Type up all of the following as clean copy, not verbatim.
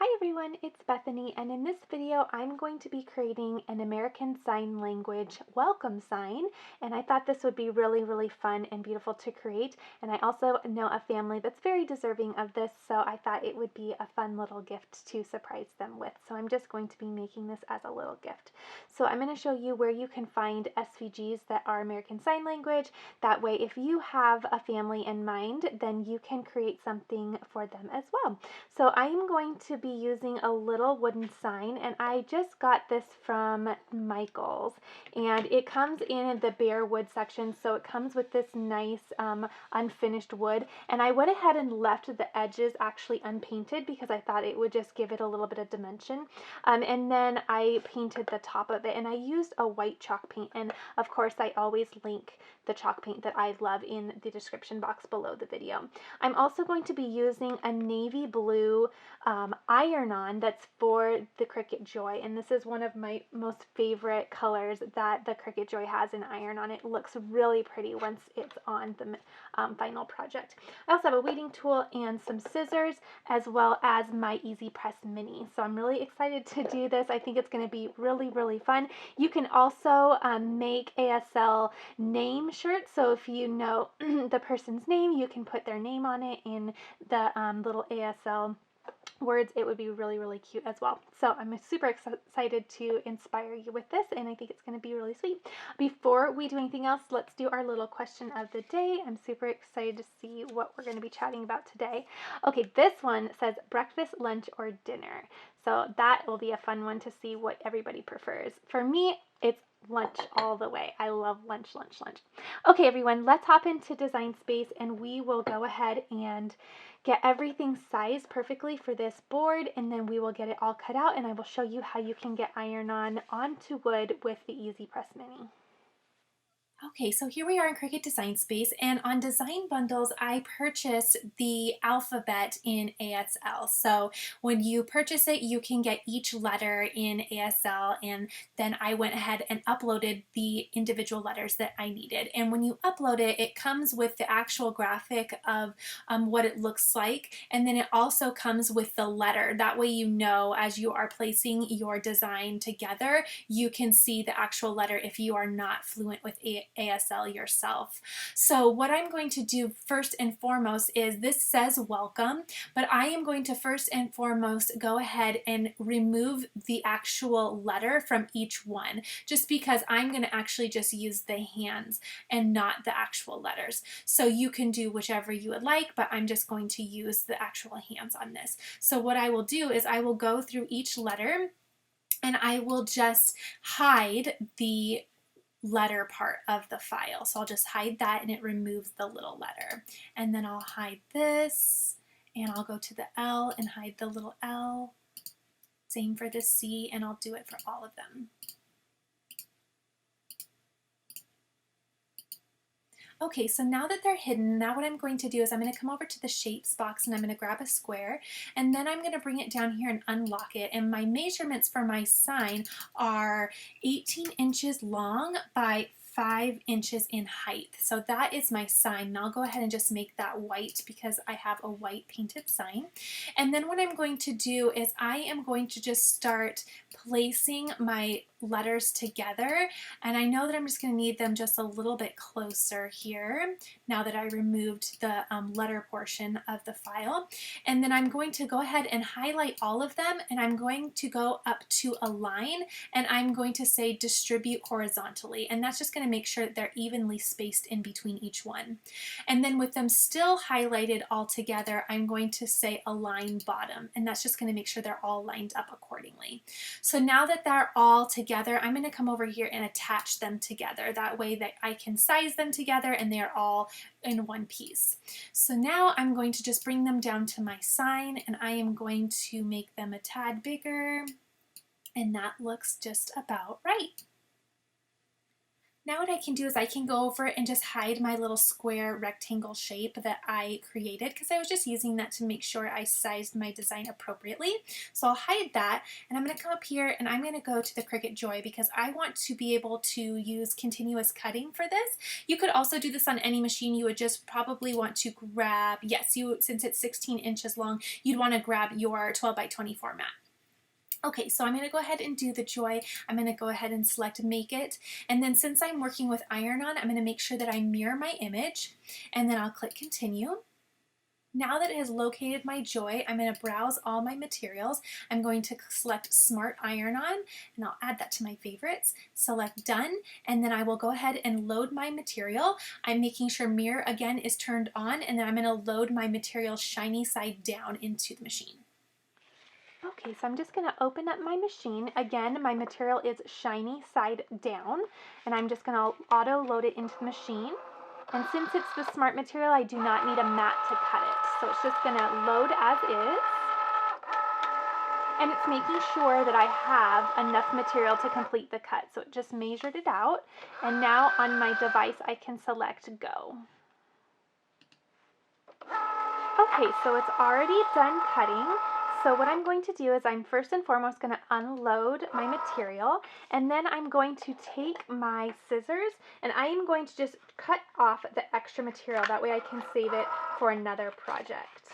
Hi everyone, it's Bethany, and in this video I'm going to be creating an American Sign Language welcome sign, and I thought this would be really fun and beautiful to create, and I also know a family that's very deserving of this, so I thought it would be a fun little gift to surprise them with. So I'm just going to be making this as a little gift. So I'm going to show you where you can find SVGs that are American Sign Language. That way if you have a family in mind, then you can create something for them as well. So I'm going to be using a little wooden sign, and I just got this from Michael's, and it comes in the bare wood section, so it comes with this nice unfinished wood, and I went ahead and left the edges actually unpainted because I thought it would just give it a little bit of dimension, and then I painted the top of it, and I used a white chalk paint, and of course I always link the chalk paint that I love in the description box below the video. I'm also going to be using a navy blue iron-on that's for the Cricut Joy, and this is one of my most favorite colors that the Cricut Joy has in iron-on. It looks really pretty once it's on the final project. I also have a weeding tool and some scissors, as well as my EasyPress mini. So I'm really excited to do this. I think it's going to be really fun. You can also make ASL name shirts. So if you know the person's name, you can put their name on it in the little ASL words. It would be really cute as well. So I'm super excited to inspire you with this, and I think it's going to be really sweet. Before we do anything else, let's do our little question of the day. I'm super excited to see what we're going to be chatting about today. Okay, this one says breakfast, lunch, or dinner. So that will be a fun one to see what everybody prefers. For me, it's lunch all the way. I love lunch. Okay, everyone, let's hop into Design Space, and we will go ahead and get everything sized perfectly for this board, and then we will get it all cut out, and I will show you how you can get iron-on onto wood with the EasyPress Mini. Okay, so here we are in Cricut Design Space, and on Design Bundles, I purchased the alphabet in ASL. So when you purchase it, you can get each letter in ASL, and then I went ahead and uploaded the individual letters that I needed. And when you upload it, it comes with the actual graphic of what it looks like, and then it also comes with the letter. That way you know as you are placing your design together, you can see the actual letter if you are not fluent with ASL yourself. So what I'm going to do first and foremost is, this says welcome, but I am going to first and foremost go ahead and remove the actual letter from each one, just because I'm going to actually just use the hands and not the actual letters. So you can do whichever you would like, but I'm just going to use the actual hands on this. So what I will do is I will go through each letter, and I will just hide the letter part of the file. So I'll just hide that, and it removes the little letter. And then I'll hide this, and I'll go to the L and hide the little L. Same for the C, and I'll do it for all of them. Okay, so now that they're hidden, now what I'm going to do is I'm going to come over to the shapes box, and I'm going to grab a square, and then I'm going to bring it down here and unlock it. And my measurements for my sign are 18 inches long by 5 inches in height. So that is my sign. Now I'll go ahead and just make that white because I have a white painted sign. And then what I'm going to do is I am going to just start placing my letters together, and I know that I'm just going to need them just a little bit closer here now that I removed the letter portion of the file. And then I'm going to go ahead and highlight all of them, and I'm going to go up to a line, and I'm going to say distribute horizontally, and that's just going to make sure that they're evenly spaced in between each one. And then with them still highlighted all together, I'm going to say align bottom, and that's just going to make sure they're all lined up accordingly. So now that they're all together, I'm going to come over here and attach them together. That way that I can size them together and they're all in one piece. So now I'm going to just bring them down to my sign, and I am going to make them a tad bigger, and that looks just about right. Now what I can do is I can go over and just hide my little square rectangle shape that I created because I was just using that to make sure I sized my design appropriately. So I'll hide that, and I'm going to come up here and I'm going to go to the Cricut Joy because I want to be able to use continuous cutting for this. You could also do this on any machine. You would just probably want to grab, yes, since it's 16 inches long, you'd want to grab your 12 by 20 format. Okay, so I'm going to go ahead and do the Joy. I'm going to go ahead and select Make It. And then since I'm working with iron-on, I'm going to make sure that I mirror my image. And then I'll click Continue. Now that it has located my Joy, I'm going to browse all my materials. I'm going to select Smart Iron-On, and I'll add that to my favorites. Select Done, and then I will go ahead and load my material. I'm making sure Mirror again is turned on, and then I'm going to load my material shiny side down into the machine. Okay, so I'm just going to open up my machine. Again, my material is shiny side down, and I'm just going to auto load it into the machine. And since it's the smart material, I do not need a mat to cut it. So it's just going to load as is. And it's making sure that I have enough material to complete the cut. So it just measured it out. And now on my device, I can select Go. Okay, so it's already done cutting. So what I'm going to do is I'm first and foremost going to unload my material, and then I'm going to take my scissors and I am going to just cut off the extra material. That way I can save it for another project.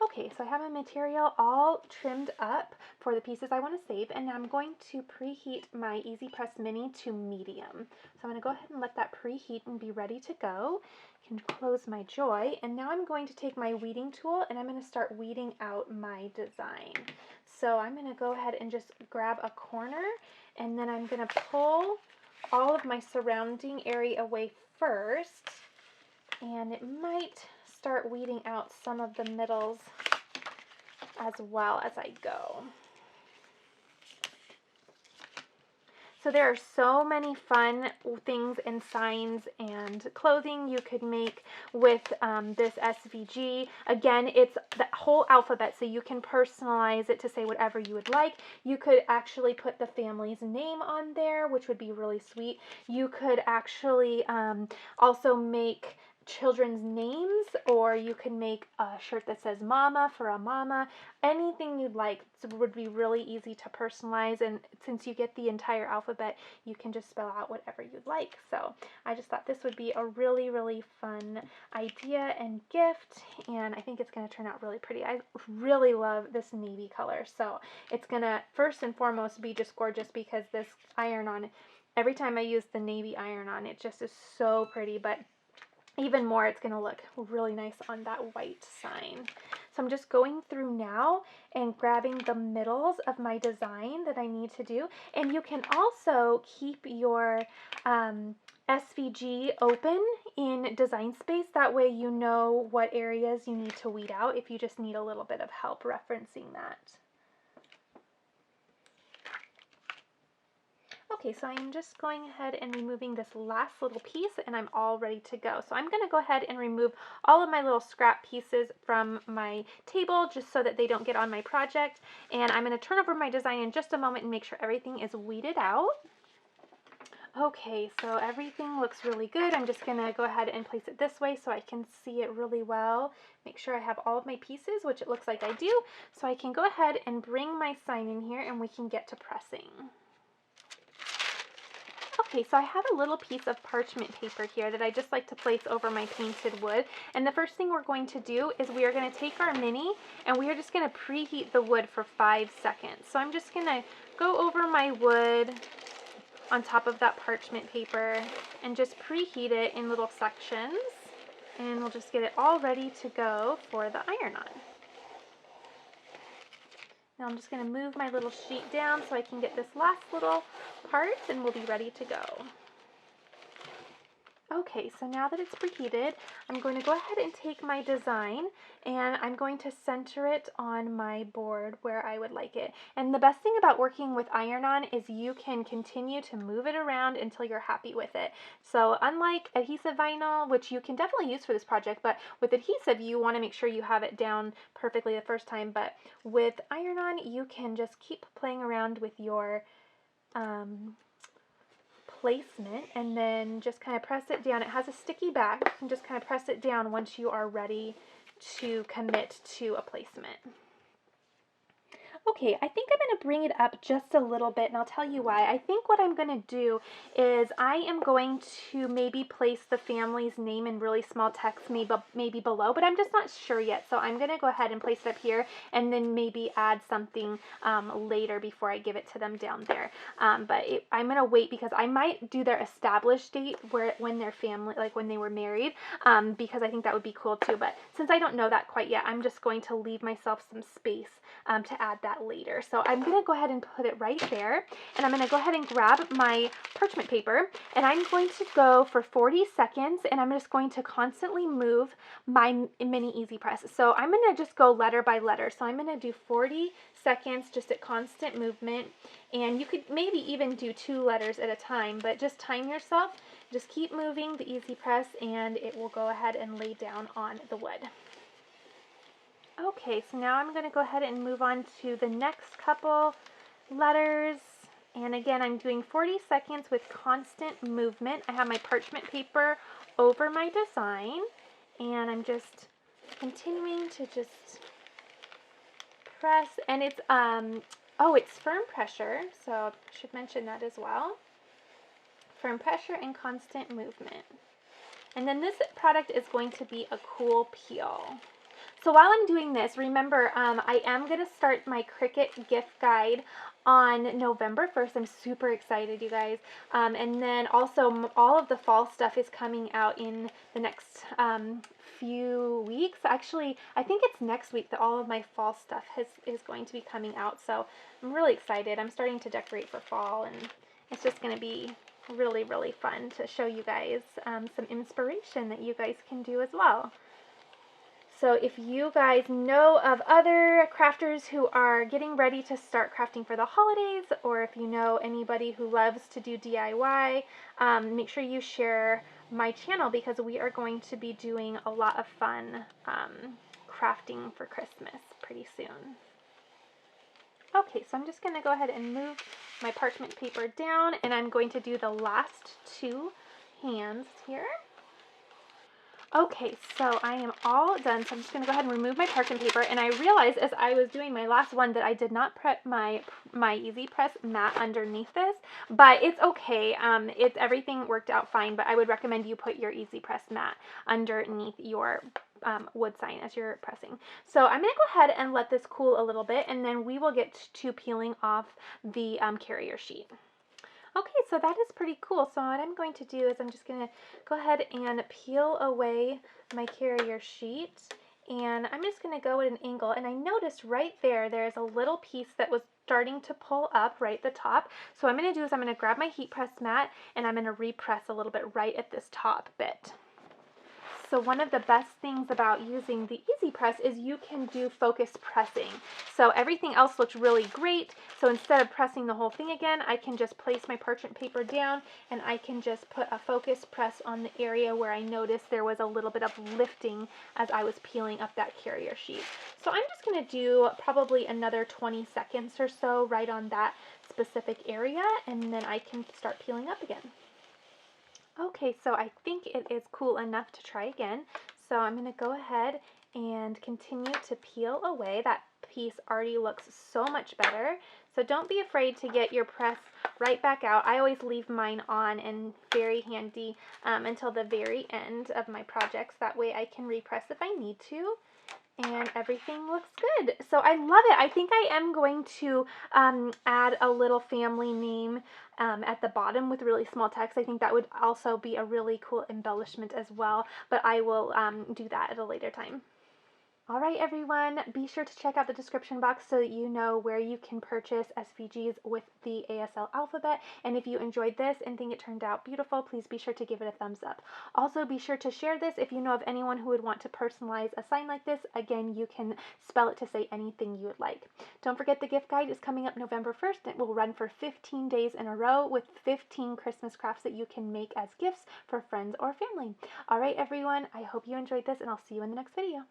Okay, so I have my material all trimmed up for the pieces I want to save, and I'm going to preheat my EasyPress Mini to medium. So I'm going to go ahead and let that preheat and be ready to go. I can close my Joy, and now I'm going to take my weeding tool and I'm going to start weeding out my design. So I'm going to go ahead and just grab a corner, and then I'm going to pull all of my surrounding area away first, and it might start weeding out some of the middles as well as I go. So there are so many fun things and signs and clothing you could make with this SVG. Again, it's the whole alphabet, so you can personalize it to say whatever you would like. You could actually put the family's name on there, which would be really sweet. You could actually also make children's names, or you can make a shirt that says mama for a mama. Anything you'd like. It would be really easy to personalize, and since you get the entire alphabet, you can just spell out whatever you'd like. So I just thought this would be a really, really fun idea and gift, and I think it's going to turn out really pretty. I really love this navy color, so it's going to first and foremost be just gorgeous because this iron-on, every time I use the navy iron-on, it just is so pretty, but even more, it's going to look really nice on that white sign. So I'm just going through now and grabbing the middles of my design that I need to do. And you can also keep your SVG open in Design Space. That way you know what areas you need to weed out if you just need a little bit of help referencing that. Okay, so I'm just going ahead and removing this last little piece, and I'm all ready to go. So I'm going to go ahead and remove all of my little scrap pieces from my table just so that they don't get on my project. And I'm going to turn over my design in just a moment and make sure everything is weeded out. Okay, so everything looks really good. I'm just going to go ahead and place it this way so I can see it really well. Make sure I have all of my pieces, which it looks like I do. So I can go ahead and bring my sign in here and we can get to pressing. Okay, so I have a little piece of parchment paper here that I just like to place over my painted wood. And the first thing we're going to do is we are going to take our mini and we are just going to preheat the wood for 5 seconds. So I'm just going to go over my wood on top of that parchment paper and just preheat it in little sections. And we'll just get it all ready to go for the iron-on. Now I'm just going to move my little sheet down so I can get this last little part and we'll be ready to go. Okay, so now that it's preheated, I'm going to go ahead and take my design and I'm going to center it on my board where I would like it. And the best thing about working with iron-on is you can continue to move it around until you're happy with it. So unlike adhesive vinyl, which you can definitely use for this project, but with adhesive you want to make sure you have it down perfectly the first time. But with iron-on, you can just keep playing around with your placement and then just kind of press it down. It has a sticky back. You can just kind of press it down once you are ready to commit to a placement. Okay, I think I'm going to bring it up just a little bit, and I'll tell you why. I think what I'm going to do is I am going to maybe place the family's name in really small text, maybe below, but I'm just not sure yet. So I'm going to go ahead and place it up here, and then maybe add something later before I give it to them down there. I'm going to wait because I might do their established date when their family, like when they were married, because I think that would be cool too. But since I don't know that quite yet, I'm just going to leave myself some space to add that later. So I'm going to go ahead and put it right there, and I'm going to go ahead and grab my parchment paper, and I'm going to go for 40 seconds, and I'm just going to constantly move my mini EasyPress. So I'm going to just go letter by letter. So I'm going to do 40 seconds just at constant movement, and you could maybe even do 2 letters at a time, but just time yourself. Just keep moving the EasyPress, and it will go ahead and lay down on the wood. Okay, so now I'm going to go ahead and move on to the next couple letters. And again, I'm doing 40 seconds with constant movement. I have my parchment paper over my design, and I'm just continuing to just press. And it's, it's firm pressure, so I should mention that as well. Firm pressure and constant movement. And then this product is going to be a cool peel. So while I'm doing this, remember, I am going to start my Cricut gift guide on November 1st. I'm super excited, you guys. And then also all of the fall stuff is coming out in the next few weeks. Actually, I think it's next week that all of my fall stuff is going to be coming out. So I'm really excited. I'm starting to decorate for fall, and it's just going to be really, really fun to show you guys some inspiration that you guys can do as well. So if you guys know of other crafters who are getting ready to start crafting for the holidays, or if you know anybody who loves to do DIY, make sure you share my channel, because we are going to be doing a lot of fun crafting for Christmas pretty soon. Okay, so I'm just going to go ahead and move my parchment paper down, and I'm going to do the last 2 hands here. Okay, so I am all done, so I'm just going to go ahead and remove my parchment paper, and I realized as I was doing my last one that I did not prep my EasyPress mat underneath this, but it's okay. Everything worked out fine, but I would recommend you put your EasyPress mat underneath your wood sign as you're pressing. So I'm going to go ahead and let this cool a little bit, and then we will get to peeling off the carrier sheet. Okay, so that is pretty cool. So what I'm going to do is I'm just going to go ahead and peel away my carrier sheet, and I'm just going to go at an angle, and I noticed right there's a little piece that was starting to pull up right at the top. So what I'm going to do is I'm going to grab my heat press mat, and I'm going to repress a little bit right at this top bit. So one of the best things about using the EasyPress is you can do focus pressing. So everything else looks really great. So instead of pressing the whole thing again, I can just place my parchment paper down, and I can just put a focus press on the area where I noticed there was a little bit of lifting as I was peeling up that carrier sheet. So I'm just going to do probably another 20 seconds or so right on that specific area, and then I can start peeling up again. Okay, so I think it is cool enough to try again. So I'm going to go ahead and continue to peel away. That piece already looks so much better. So don't be afraid to get your press right back out. I always leave mine on and very handy until the very end of my projects. That way I can repress if I need to. And everything looks good. So I love it. I think I am going to add a little family name at the bottom with really small text. I think that would also be a really cool embellishment as well, but I will do that at a later time. All right, everyone, be sure to check out the description box so that you know where you can purchase SVGs with the ASL alphabet. And if you enjoyed this and think it turned out beautiful, please be sure to give it a thumbs up. Also, be sure to share this if you know of anyone who would want to personalize a sign like this. Again, you can spell it to say anything you would like. Don't forget the gift guide is coming up November 1st. It will run for 15 days in a row with 15 Christmas crafts that you can make as gifts for friends or family. All right, everyone, I hope you enjoyed this, and I'll see you in the next video.